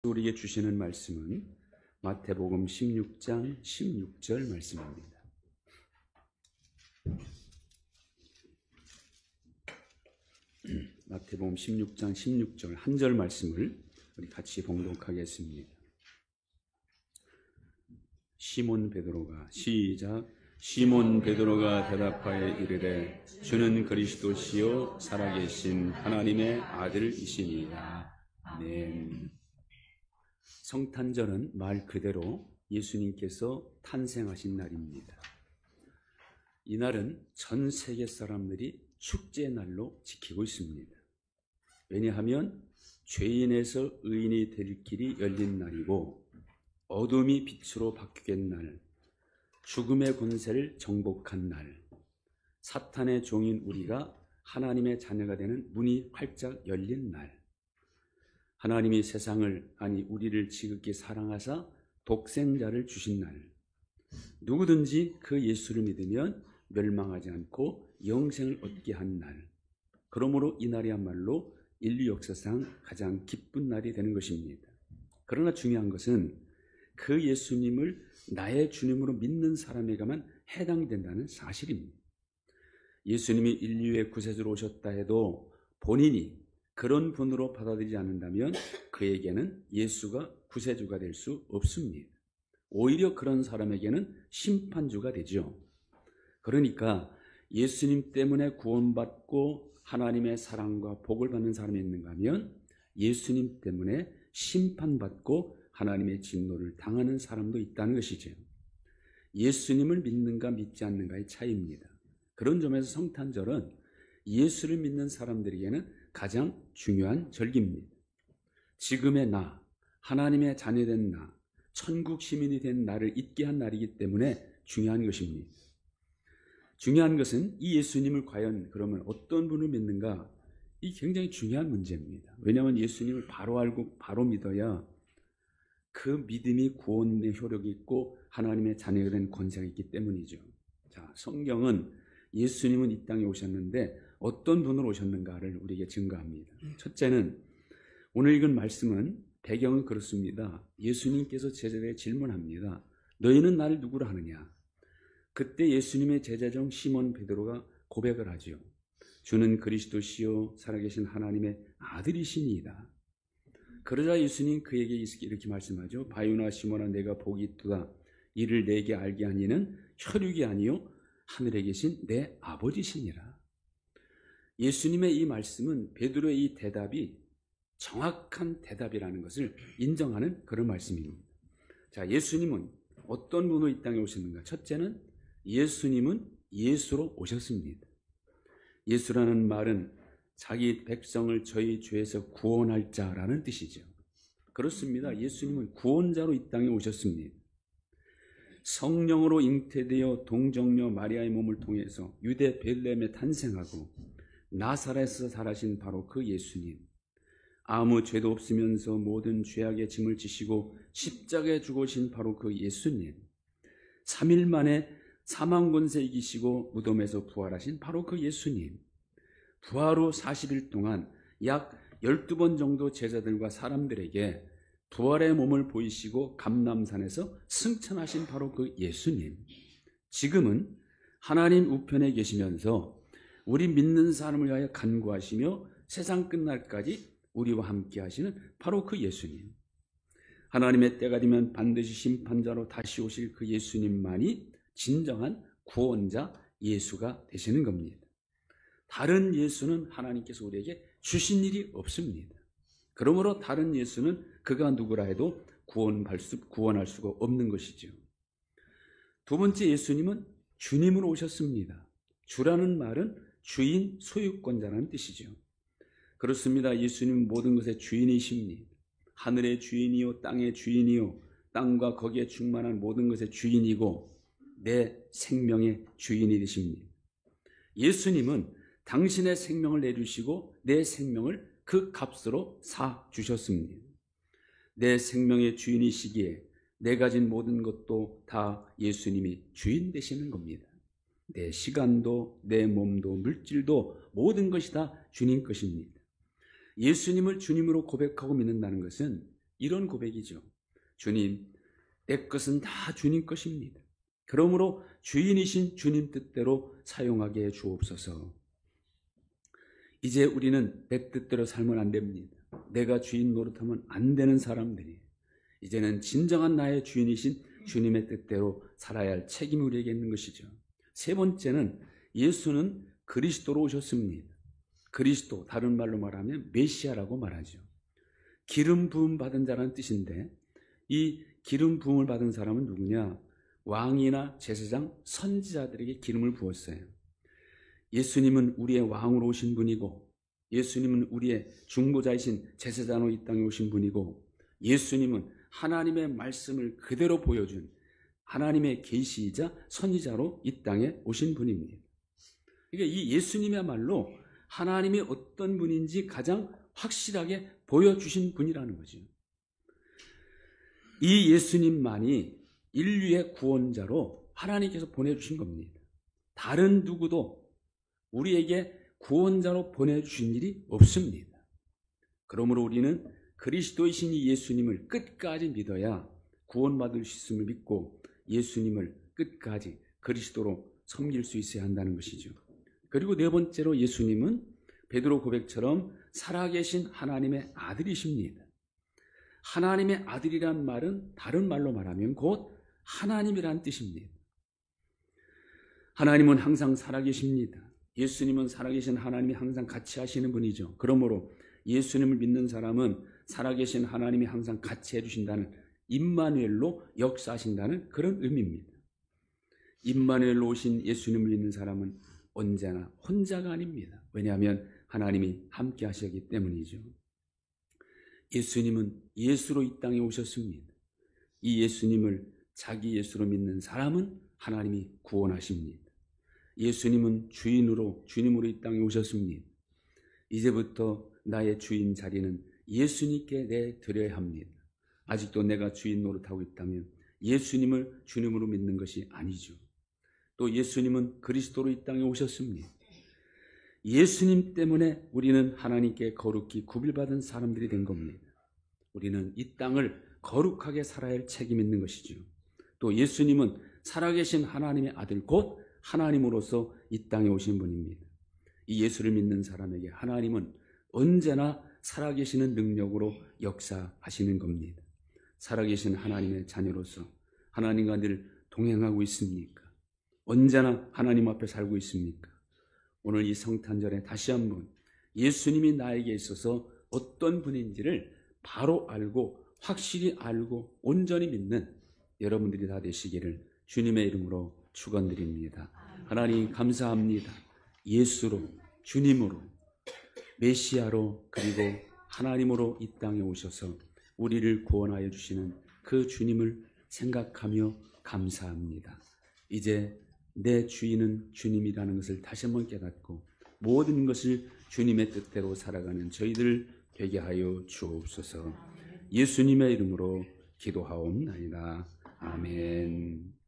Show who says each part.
Speaker 1: 우리에게 주시는 말씀은 마태복음 16장 16절 말씀입니다. 마태복음 16장 16절 한 절 말씀을 우리 같이 봉독하겠습니다. 시몬 베드로가 시작. 시몬 베드로가 대답하여 이르되 주는 그리스도시요 살아계신 하나님의 아들이시니이다. 아멘. 성탄절은 말 그대로 예수님께서 탄생하신 날입니다. 이날은 전 세계 사람들이 축제의 날로 지키고 있습니다. 왜냐하면 죄인에서 의인이 될 길이 열린 날이고 어둠이 빛으로 바뀌는 날, 죽음의 권세를 정복한 날, 사탄의 종인 우리가 하나님의 자녀가 되는 문이 활짝 열린 날, 하나님이 세상을 아니 우리를 지극히 사랑하사 독생자를 주신 날, 누구든지 그 예수를 믿으면 멸망하지 않고 영생을 얻게 한 날, 그러므로 이 날이야말로 인류 역사상 가장 기쁜 날이 되는 것입니다. 그러나 중요한 것은 그 예수님을 나의 주님으로 믿는 사람에게만 해당된다는 사실입니다. 예수님이 인류의 구세주로 오셨다 해도 본인이 그런 분으로 받아들이지 않는다면 그에게는 예수가 구세주가 될 수 없습니다. 오히려 그런 사람에게는 심판주가 되죠. 그러니까 예수님 때문에 구원받고 하나님의 사랑과 복을 받는 사람이 있는가 하면 예수님 때문에 심판받고 하나님의 진노를 당하는 사람도 있다는 것이죠. 예수님을 믿는가 믿지 않는가의 차이입니다. 그런 점에서 성탄절은 예수를 믿는 사람들에게는 가장 중요한 절기입니다. 지금의 나, 하나님의 자녀된 나, 천국 시민이 된 나를 잊게 한 날이기 때문에 중요한 것입니다. 중요한 것은 이 예수님을 과연 그러면 어떤 분을 믿는가? 이 굉장히 중요한 문제입니다. 왜냐하면 예수님을 바로 알고 바로 믿어야 그 믿음이 구원의 효력이 있고 하나님의 자녀가 된 권세가 있기 때문이죠. 자, 성경은 예수님은 이 땅에 오셨는데 어떤 분으로 오셨는가를 우리에게 증거합니다. 첫째는 오늘 읽은 말씀은 배경은 그렇습니다. 예수님께서 제자들에게 질문합니다. 너희는 나를 누구로 하느냐? 그때 예수님의 제자 중 시몬 베드로가 고백을 하죠. 주는 그리스도시요 살아계신 하나님의 아들이시니이다. 그러자 예수님 그에게 이렇게 말씀하죠. 바요나 시몬아 내가 복이 있도다. 이를 내게 알게 하니는 혈육이 아니요 하늘에 계신 내 아버지시니라. 예수님의 이 말씀은 베드로의 이 대답이 정확한 대답이라는 것을 인정하는 그런 말씀입니다. 자, 예수님은 어떤 분으로 이 땅에 오셨는가? 첫째는 예수님은 예수로 오셨습니다. 예수라는 말은 자기 백성을 저희 죄에서 구원할 자라는 뜻이죠. 그렇습니다. 예수님은 구원자로 이 땅에 오셨습니다. 성령으로 잉태되어 동정녀 마리아의 몸을 통해서 유대 베들레헴에 탄생하고 나사렛에서 살아신 바로 그 예수님, 아무 죄도 없으면서 모든 죄악의 짐을 지시고 십자가에 죽으신 바로 그 예수님, 3일 만에 사망 권세 이기시고 무덤에서 부활하신 바로 그 예수님, 부활 후 40일 동안 약 12번 정도 제자들과 사람들에게 부활의 몸을 보이시고 감람산에서 승천하신 바로 그 예수님, 지금은 하나님 우편에 계시면서 우리 믿는 사람을 위하여 간구하시며 세상 끝날까지 우리와 함께 하시는 바로 그 예수님, 하나님의 때가 되면 반드시 심판자로 다시 오실 그 예수님만이 진정한 구원자 예수가 되시는 겁니다. 다른 예수는 하나님께서 우리에게 주신 일이 없습니다. 그러므로 다른 예수는 그가 누구라 해도 구원할 수가 없는 것이죠. 두 번째, 예수님은 주님으로 오셨습니다. 주라는 말은 주인, 소유권자라는 뜻이죠. 그렇습니다. 예수님은 모든 것의 주인이십니다. 하늘의 주인이요 땅의 주인이요 땅과 거기에 충만한 모든 것의 주인이고 내 생명의 주인이 되십니다. 예수님은 당신의 생명을 내주시고 내 생명을 그 값으로 사 주셨습니다. 내 생명의 주인이시기에 내 가진 모든 것도 다 예수님이 주인 되시는 겁니다. 내 시간도 내 몸도 물질도 모든 것이 다 주님 것입니다. 예수님을 주님으로 고백하고 믿는다는 것은 이런 고백이죠. 주님, 내 것은 다 주님 것입니다. 그러므로 주인이신 주님 뜻대로 사용하게 해 주옵소서. 이제 우리는 내 뜻대로 살면 안 됩니다. 내가 주인 노릇하면 안 되는 사람들이 이제는 진정한 나의 주인이신 주님의 뜻대로 살아야 할 책임이 우리에게 있는 것이죠. 세 번째는 예수는 그리스도로 오셨습니다. 그리스도, 다른 말로 말하면 메시아라고 말하죠. 기름 부음 받은 자라는 뜻인데 이 기름 부음을 받은 사람은 누구냐? 왕이나 제사장, 선지자들에게 기름을 부었어요. 예수님은 우리의 왕으로 오신 분이고, 예수님은 우리의 중보자이신 제사장으로 이 땅에 오신 분이고, 예수님은 하나님의 말씀을 그대로 보여준 하나님의 계시이자 선지자로 이 땅에 오신 분입니다. 그러니까 이 예수님이야말로 하나님이 어떤 분인지 가장 확실하게 보여주신 분이라는 거죠. 이 예수님만이 인류의 구원자로 하나님께서 보내주신 겁니다. 다른 누구도 우리에게 구원자로 보내주신 일이 없습니다. 그러므로 우리는 그리스도이신 이 예수님을 끝까지 믿어야 구원받을 수 있음을 믿고 예수님을 끝까지 그리스도로 섬길 수 있어야 한다는 것이죠. 그리고 네 번째로 예수님은 베드로 고백처럼 살아계신 하나님의 아들이십니다. 하나님의 아들이란 말은 다른 말로 말하면 곧 하나님이란 뜻입니다. 하나님은 항상 살아계십니다. 예수님은 살아계신 하나님이 항상 같이 하시는 분이죠. 그러므로 예수님을 믿는 사람은 살아계신 하나님이 항상 같이 해주신다는 임마누엘로 역사하신다는 그런 의미입니다. 임마누엘로 오신 예수님을 믿는 사람은 언제나 혼자가 아닙니다. 왜냐하면 하나님이 함께 하시기 때문이죠. 예수님은 예수로 이 땅에 오셨습니다. 이 예수님을 자기 예수로 믿는 사람은 하나님이 구원하십니다. 예수님은 주님으로 이 땅에 오셨습니다. 이제부터 나의 주인 자리는 예수님께 내드려야 합니다. 아직도 내가 주인 노릇하고 있다면 예수님을 주님으로 믿는 것이 아니죠. 또 예수님은 그리스도로 이 땅에 오셨습니다. 예수님 때문에 우리는 하나님께 거룩히 구별받은 사람들이 된 겁니다. 우리는 이 땅을 거룩하게 살아야 할 책임이 있는 것이죠. 또 예수님은 살아계신 하나님의 아들 곧 하나님으로서 이 땅에 오신 분입니다. 이 예수를 믿는 사람에게 하나님은 언제나 살아계시는 능력으로 역사하시는 겁니다. 살아계신 하나님의 자녀로서 하나님과 늘 동행하고 있습니까? 언제나 하나님 앞에 살고 있습니까? 오늘 이 성탄절에 다시 한번 예수님이 나에게 있어서 어떤 분인지를 바로 알고 확실히 알고 온전히 믿는 여러분들이 다 되시기를 주님의 이름으로 축원드립니다. 하나님 감사합니다. 예수로, 주님으로, 메시아로 그리고 하나님으로 이 땅에 오셔서 우리를 구원하여 주시는 그 주님을 생각하며 감사합니다. 이제 내 주인은 주님이라는 것을 다시 한번 깨닫고 모든 것을 주님의 뜻대로 살아가는 저희들 되게 하여 주옵소서. 예수님의 이름으로 기도하옵나이다. 아멘.